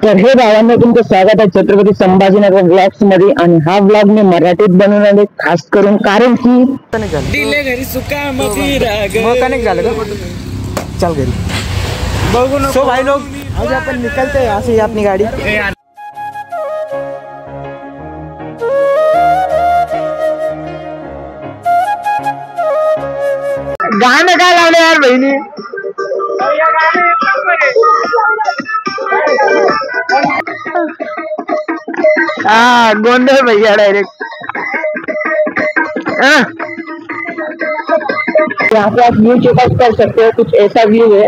तर हे भावांनो, तुमचं स्वागत आहे छत्रपती संभाजीनगर ब्लॉग्स मध्ये. आणि हा ब्लॉग मी मराठीत बनवलेला खास करून, कारण की दिले घरी सुका मदिरा कनेक्ट झालं का? चल घरी बघू नको. सो भाई लोग, आज अपन निकलते हैं यहाँ से, ये अपनी गाड़ी. गाणं काय लावलं यार बहिणी? हाँ, गोंधल भैया डायरेक्ट. यहाँ पे आप व्यू चेकआउट कर सकते हो, कुछ ऐसा व्यू है.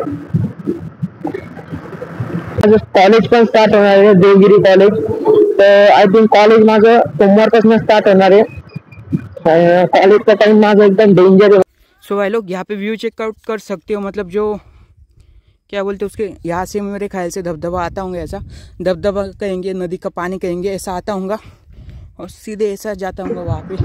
कॉलेज पण स्टार्ट होणार आहे, देवगिरी कॉलेज. तर आय थिंक कॉलेज माझं सोमवारपासून स्टार्ट होणार आहे. कॉलेजचा टाइम माझा एकदम डेंजर है. सो भाई लोग, यहाँ पे व्यू चेकआउट कर सकते हो. मतलब जो क्या बोलते हैं उसके, यहाँ से मेरे ख्याल से धबधबा आता होगा. ऐसा धबधबा कहेंगे, नदी का पानी कहेंगे, ऐसा आता होगा और सीधे ऐसा जाता होगा वहाँ पे.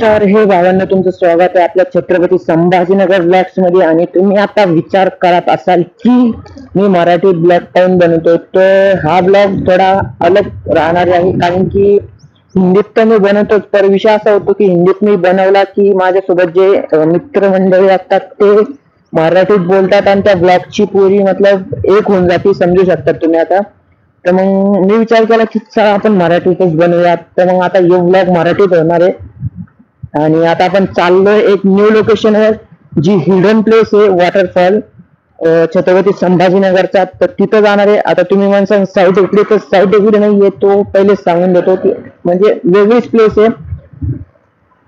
तर हे भावांना, तुमचं स्वागत आहे आपल्या छत्रपती संभाजीनगर ब्लॉग्स मध्ये. आणि तुम्ही आता विचार करत असाल की मी मराठी ब्लॉग काऊन बनवतो, तर हा ब्लॉग थोडा अलग राहणार आहे. कारण की हिंदीत तर मी बनवतोच, तर विषय असा होतो की हिंदीत मी बनवला की माझ्यासोबत जे मित्रमंडळी असतात ते मराठीत बोलतात आणि त्या ब्लॉगची पुरी मतलब एक होऊन जाते, समजू शकतात तुम्ही आता. तर मग मी विचार केला की चला आपण मराठीतच बनवूयात. तर मग आता हे ब्लॉग मराठीत होणार आहे. आणि आता आपण चाललोय एक न्यू लोकेशन आहे, जी हिडन प्लेस आहे, वॉटरफॉल छत्रपती संभाजीनगरचा. तर तिथं जाणार आहे. आता तुम्ही म्हणसान साईट इकडे, तर साईट इकडे नाहीये, तो पहिलेच सांगून देतो की म्हणजे वेगळीच प्लेस आहे.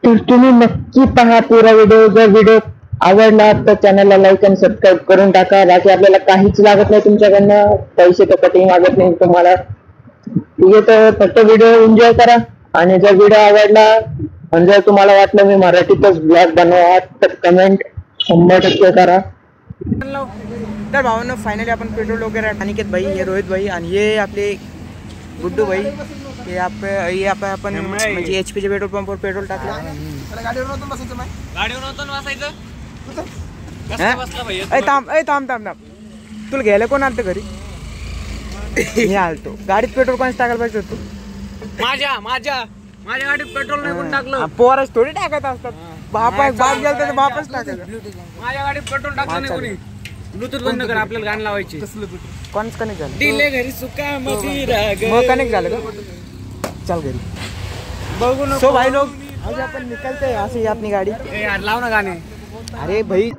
तर तुम्ही नक्की पहा पुरा व्हिडिओ. जर व्हिडिओ आवडला तर चॅनलला लाईक आणि सबस्क्राईब करून टाका. बाकी आपल्याला काहीच लागत नाही तुमच्याकडनं, पैसे तर कधी मागत नाही तुम्हाला. ठीक आहे, तर फक्त व्हिडिओ एन्जॉय करा. आणि जर व्हिडिओ आवडला आणि जर तुम्हाला वाटलं मी मराठीतच ब्लॉग बनवा, तर कमेंट 100% करा. तर भावांनो, फायनली आपण पेट्रोल वगैरे, अनिकेत भाई, हे रोहित भाई आणि हे आपले गुड्डू भाई, हे आपण म्हणजे HP पेट्रोल पंपवर पेट्रोल टाकलं. गाडीवर नव्हतं बसायचं. थांब, तुला घ्यायला कोण आलतं घरी? मी आलतो. गाडीत पेट्रोल कोणच टाकायला पाहिजे होतं. माझ्या गाडीत पेट्रोल नाही कोण टाकलं. पोरच थोडी टाकत असतात. बाप गेला तर बापच टाकायचं. माझ्या गाडीत पेट्रोल टाकलं नाही कोणी. ब्लूटूथ बंद कर, आपल्याला गाणं लावायची. कोणच कनेक्ट झालं? दिले घरी सुका मदिरा कनेक्ट झालं का? चल घरी बघू नको. सो भाई लोग, आज अपन निकलते हैं यहाँ से, ये अपनी गाड़ी. यार लाव ना गाणे. अरे भाई,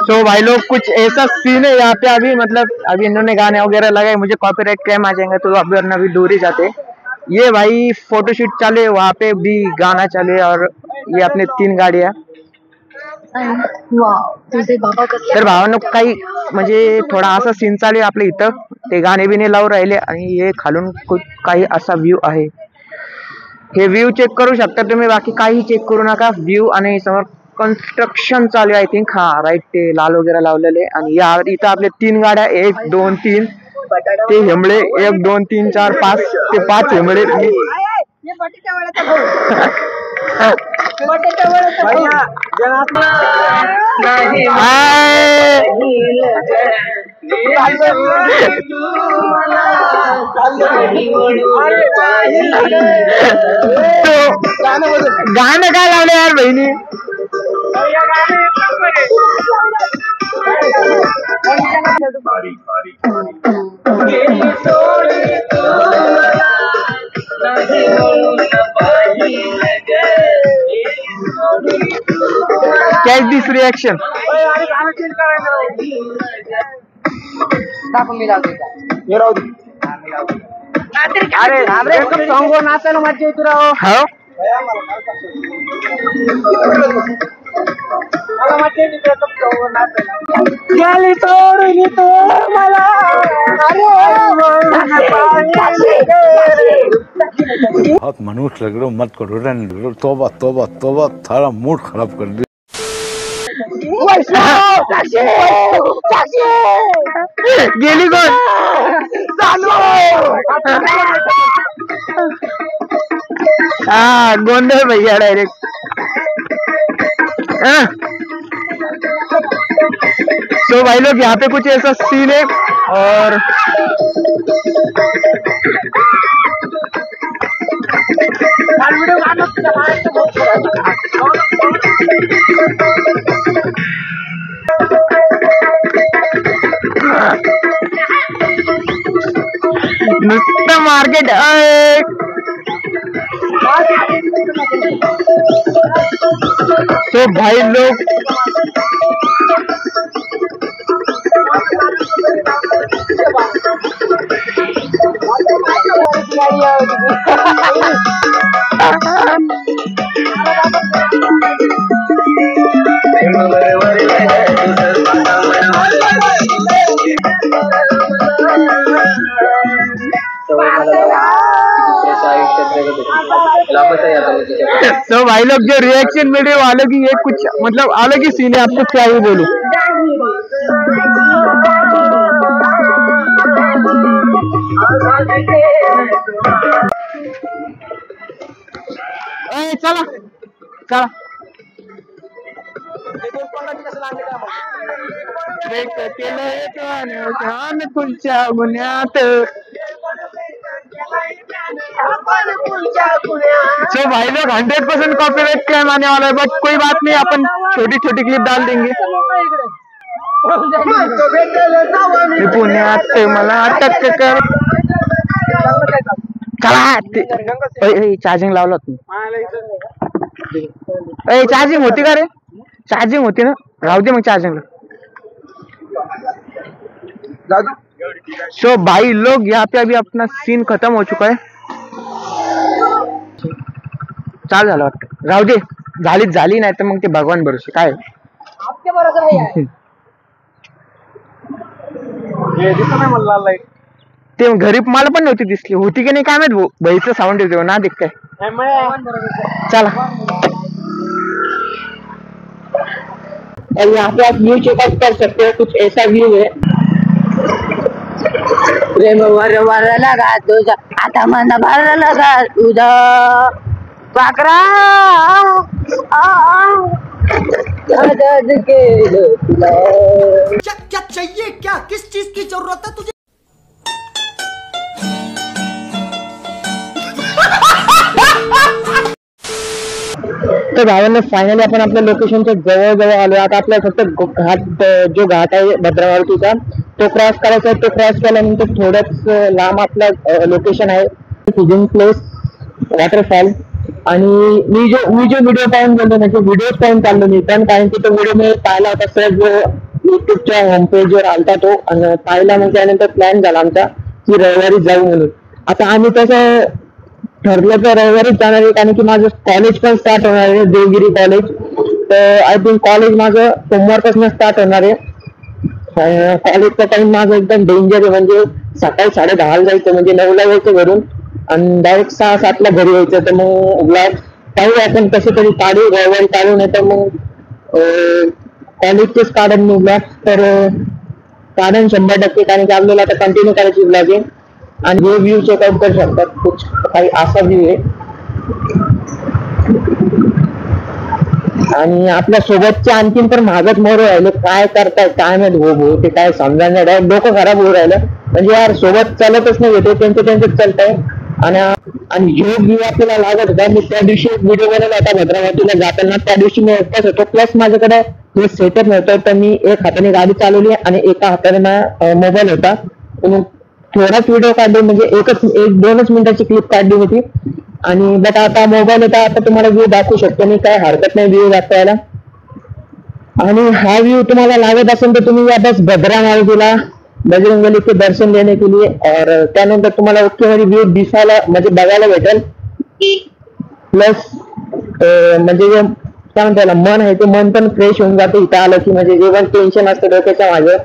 तो भाई लोग, कुछ ऐसा सीन है यहाँ पे. अभी मतलब अभी इन्होंने गाने वगैरह लगाए, मुझे कॉपीराइट क्लेम आ जाएंगे, तो अभी वरना भी दूर ही जाते. ये भाई फोटोशूट चाले, वहाँ पे भी गाना चले. और ये अपने 3 गाड्या. तर भावांनो, काही म्हणजे थोडा असा सीन चालू आहे आपल्या इथं. ते गाणे बिने लावून राहिले आणि हे खालून काही असा व्ह्यू आहे. हे व्ह्यू चेक करू शकता तुम्ही, बाकी काही चेक करू नका. व्ह्यू आणि समोर कन्स्ट्रक्शन चालू आहे. आय थिंक, हा राईट, ते लाल वगैरे लावलेले. आणि या इथं आपल्या 3 गाड्या, 1 2 3. ते हेमळे 1 2 3 4 5, ते 5 हेमळे. गाणं काय लावलं यार बहिणी? Catch this reaction. अरे सॉन्ग नाचायला मजा येतो राव. हो, गेली सोडून तू मला. बहुत मनुष्य लग रहे हो, मत करो रे, तोबा तोबा तोबा, थारा मूड खराब कर दिया। गेली कोण हाँ गोंधल भैया डायरेक्ट। तो भाई लोग यहाँ पे कुछ ऐसा सीन है और नुसतं मार्केट तो भाई लोग तो भाई लोग जो रिएक्शन वीडियो अलग ही है, कुछ मतलब अलग ही सीन है, आपको क्या ही बोलूं। चला चला तुमच्या गुन्ह्यात तो भाई लोग 100% कॉपीराइट क्लेम आने वाला है, बट कोई बात नहीं, अपन छोटी छोटी क्लिप डाल देंगे। पुण्यात मला अटक कर चार्जिंग लावला तुम्ही? चार्जिंग होती का रे? चार्जिंग होती ना, राहू दे मग चार्जिंगला। सो भाई लोग यहाँ पे अभी अपना सीन खत्म हो चुका है, चाल झालं वाटतं, राहू दे, झाली नाही तर मग ते भगवान भरोसे काय ते घरी मला पण नव्हती दिसली, होती की नाही काय माहित भाऊ, भाईचं साऊंड येतो ना देख काय। चला और यहाँ पे आप व्यू चेकआउट कर सकते हो, कुछ ऐसा व्यू है। प्रेम वर वर लगा तुझा, आता मन भर लगा तुझा पाकरा क्या चाहिए, क्या किस चीज की जरूरत है तुझे? तो भावांना फायनली आपण आपल्या लोकेशनच्या जवळ आलो। आता आपल्याला फक्त घाट जो घाट आहे भद्रावतीचा तो क्रॉस करायचा आहे। तो क्रॉस केल्यानंतर थोडंच लांब आपलं लोकेशन आहे फिजिंग प्लेस वॉटरफॉल। आणि मी जो व्हिडिओ पाहून गेलो ना, तो व्हिडिओ पाहून चाललो मी पण, कारण की तो व्हिडिओ मी पाहिला होता सर जो युट्यूबच्या होम पेजवर आलता तो, आणि पाहिला मग त्यानंतर प्लॅन झाला आमचा की रविवारी जाऊ म्हणून। आता आम्ही तसं ठरलं तर रविवारीच जाणार आहे, कारण की माझं कॉलेज पण स्टार्ट होणार आहे, देवगिरी कॉलेज। तर आय थिंक कॉलेज माझं सोमवारपासून स्टार्ट होणार आहे। कॉलेजचा टाइम माझं एकदम डेंजर आहे, म्हणजे सकाळी 10:30 जायचं, म्हणजे 9ला यायचं घरून आणि डायरेक्ट 6-7ला घरी यायचं। तर मग ब्लॉग पाहू आपण कसे तरी काढू, रविवारी काढू, नाही तर मग कॉलेजचेच काढून मी ब्लॉग तर काढून 100%, कारण की आपल्याला आता कंटिन्यू करायची ब्लॉग आहे। आणि हे व्ह्यू चेकआउट करू शकतात, कुछ काही असा व्ह्यू आहे। आणि आपल्या सोबतचे आणखीन तर महागच मोर राहिले, काय करताय काय माहित हो, ते काय समजायला नाही, डोकं खराब होऊ राहिलं, म्हणजे यार सोबत चालतच नाही येते, त्यांचं चालतंय। आणि जो व्ह्यू आपल्याला लागत होता, मी त्या दिवशी व्हिडिओ बनवला होता भद्रावतीला जाताना, त्या दिवशी मी एकटाच होतो, प्लस माझ्याकडे हे सेटअप नव्हतं, तर मी एक हाताने गाडी चालवली आणि एका हाताने मोबाईल होता, थोडाच व्हिडिओ काढले, म्हणजे 1-2 मिनिटाची क्लिप काढली होती। आणि बट आता मोबाईल होता, आता तुम्हाला व्ह्यू दाखवू शकतो मी, काय हरकत नाही व्ह्यू दाखवायला। आणि हा व्ह्यू तुम्हाला लागत असेल तर तुम्ही या बस भद्रा मारुतीला बजरंगबली के दर्शन देने के लिए, और त्यानंतर तुम्हाला ओके मध्ये व्ह्यू दिसायला म्हणजे बघायला भेटेल। प्लस म्हणजे जे काय म्हणता मन आहे ते मन पण फ्रेश होऊन जाते इथं आलं की, म्हणजे जे पण टेन्शन असतं डोक्याच्या माझं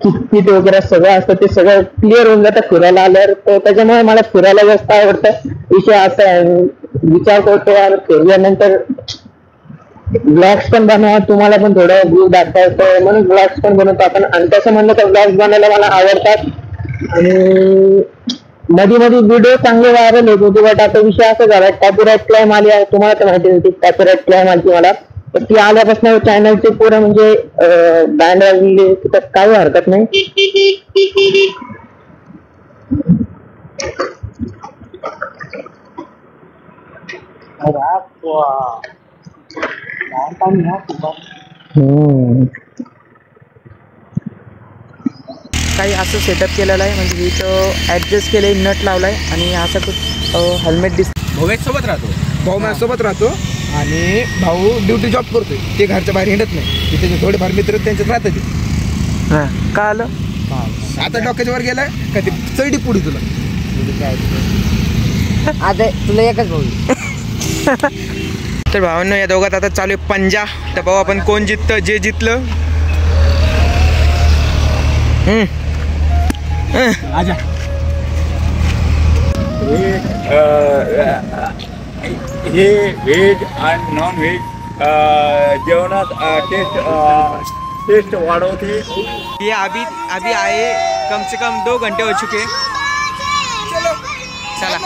किटकिट वगैरे सगळं असतं ते सगळं क्लिअर होऊन जातं फिरायला आल्यावर. तर त्याच्यामुळे मला फिरायला जास्त आवडतं. विषय असा आहे, विचार करतो यार फिरल्यानंतर ब्लॉग्स पण बनवा, तुम्हाला पण थोडं व्ह्यू दाखवायचं म्हणून ब्लॉग्स पण बनवतो आपण. आणि तसं म्हणलं तर ब्लॉग्स बनायला मला आवडतात. आणि मध्ये मध्ये व्हिडिओ चांगले व्हायरल होत होते, बट आता विषय असा झाला कॉपीराईट क्लेम आली आहे. तुम्हाला तर माहिती होती कॉपीराईट क्लेम आली मला. तर ती आल्यापासून चॅनलचे पुढे म्हणजे बँड वाजली तर काही हरकत नाही. काही असं सेटअप केलेलं आहे, म्हणजे इथं ॲडजस्ट केलं आहे, नट लावला आहे आणि असं खूप हेल्मेट भाऊ सोबत राहतो, भाऊ माझ्यासोबत राहतो आणि भाऊ ड्युटी जॉब करतोय. ते घरच्या बाहेर हिंडत नाही. तिथे थोडेफार मित्र त्यांच्यात राहतात ते. हां का आलं आता डोक्याच्या वर गेलाय का ते चढी पुढे तुला आता तुला एकच भाऊ. तर भावांनो या दोघात आता चालू आहे पंजा. तर भाऊ आपण कोण जिंकतं, जे जिंकलं आजा. हे व्हेज आणि नॉन व्हेज जेवणात टेस्ट वाढवते. ये अभी आए कम से कम 2 घंटे हो चुके. चला